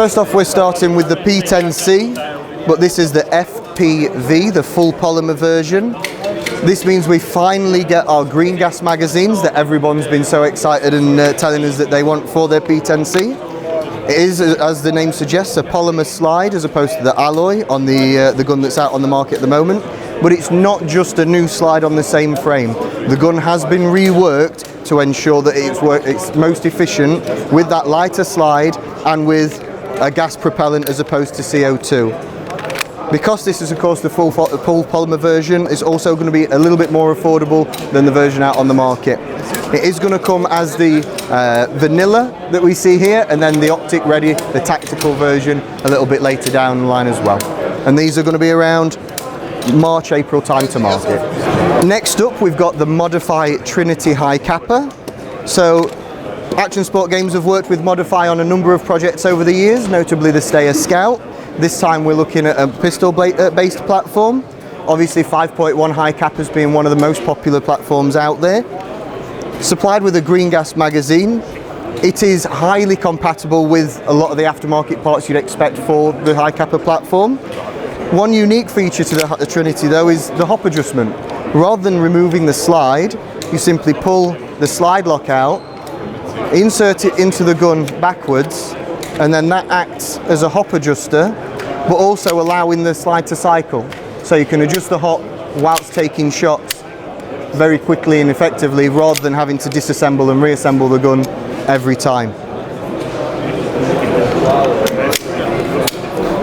First off, we're starting with the P10C, but this is the FPV, the full polymer version. This means we finally get our green gas magazines that everyone's been so excited and telling us that they want for their P10C. It is, as the name suggests, a polymer slide as opposed to the alloy on the gun that's out on the market at the moment. But it's not just a new slide on the same frame. The gun has been reworked to ensure that it's most efficient with that lighter slide and with a gas propellant as opposed to CO2. Because this is of course the full polymer version, it's also going to be a little bit more affordable than the version out on the market. It is going to come as the vanilla that we see here, and then the optic ready, the tactical version, a little bit later down the line as well. And these are going to be around March, April time to market. Next up, we've got the Modify Trinity High Kappa. So ActionSportGames have worked with Modify on a number of projects over the years, notably the Stayer Scout. This time we're looking at a pistol-based platform. Obviously 5.1 high Kappas being one of the most popular platforms out there. Supplied with a green gas magazine. It is highly compatible with a lot of the aftermarket parts you'd expect for the high Kappa platform. One unique feature to the Trinity though is the hop adjustment. Rather than removing the slide, you simply pull the slide lock out, insert it into the gun backwards, and then that acts as a hop adjuster, but also allowing the slide to cycle. So you can adjust the hop whilst taking shots very quickly and effectively, rather than having to disassemble and reassemble the gun every time.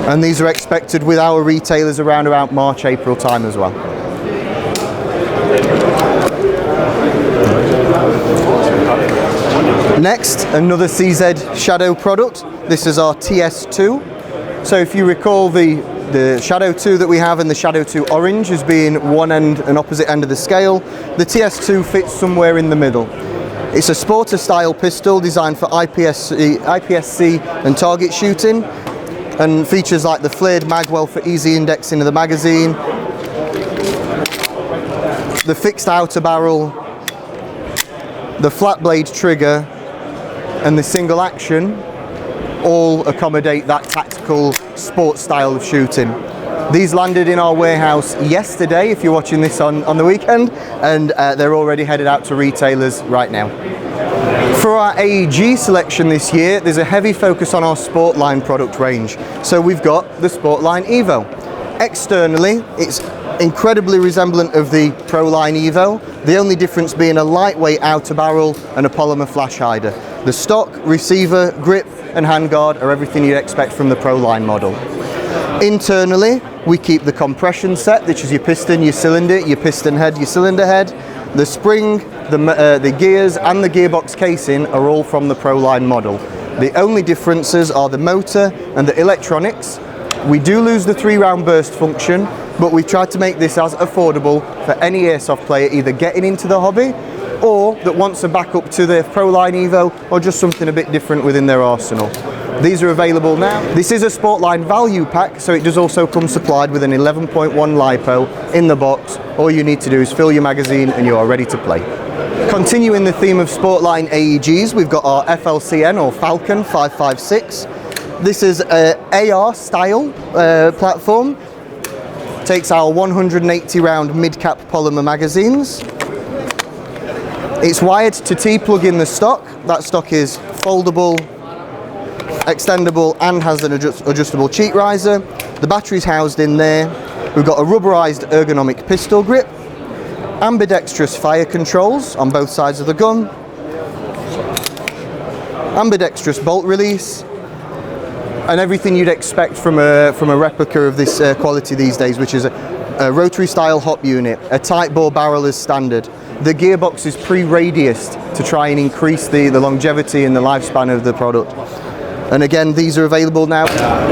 And these are expected with our retailers around about March, April time as well. Next, another CZ Shadow product. This is our TS2. So if you recall the Shadow 2 that we have and the Shadow 2 Orange as being one end and opposite end of the scale, the TS2 fits somewhere in the middle. It's a sporter style pistol designed for IPSC and target shooting, and features like the flared magwell for easy indexing of the magazine, the fixed outer barrel, the flat blade trigger, and the single action all accommodate that tactical sports style of shooting. These landed in our warehouse yesterday, if you're watching this on the weekend, and they're already headed out to retailers right now. For our AEG selection this year, there's a heavy focus on our Sportline product range. So we've got the Sportline Evo. Externally, it's incredibly resemblant of the Proline Evo, the only difference being a lightweight outer barrel and a polymer flash hider. The stock, receiver, grip and handguard are everything you'd expect from the Proline model. Internally, we keep the compression set, which is your piston, your cylinder, your piston head, your cylinder head. The spring, the gears and the gearbox casing are all from the Proline model. The only differences are the motor and the electronics. We do lose the 3-round burst function, but we've tried to make this as affordable for any airsoft player either getting into the hobby or that wants a backup to their Proline Evo or just something a bit different within their arsenal. These are available now. This is a Sportline value pack, so it does also come supplied with an 11.1 LiPo in the box. All you need to do is fill your magazine and you are ready to play. Continuing the theme of Sportline AEGs, we've got our FLCN or Falcon 556. This is an AR style platform. Takes our 180 round mid-cap polymer magazines. It's wired to T-plug in the stock. That stock is foldable, extendable and has an adjustable cheek riser. The battery's housed in there. We've got a rubberized ergonomic pistol grip, ambidextrous fire controls on both sides of the gun, ambidextrous bolt release, and everything you'd expect from a replica of this quality these days, which is a rotary style hop unit, a tight bore barrel as standard. The gearbox is pre-radiused to try and increase the longevity and the lifespan of the product. And again, these are available now.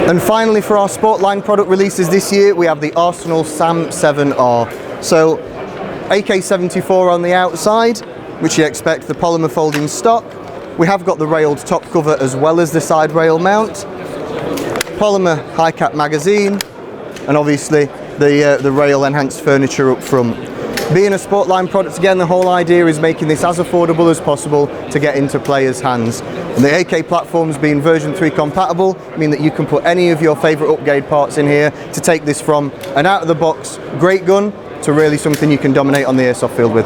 And finally, for our Sportline product releases this year, we have the Arsenal SAM7R. So AK-74 on the outside, which you expect the polymer folding stock. We have got the railed top cover as well as the side rail mount. Polymer high cap magazine, and obviously the rail enhanced furniture up front. Being a Sportline product, again, the whole idea is making this as affordable as possible to get into players' hands. And the AK platforms being version 3 compatible mean that you can put any of your favourite upgrade parts in here to take this from an out-of-the-box great gun to really something you can dominate on the airsoft field with.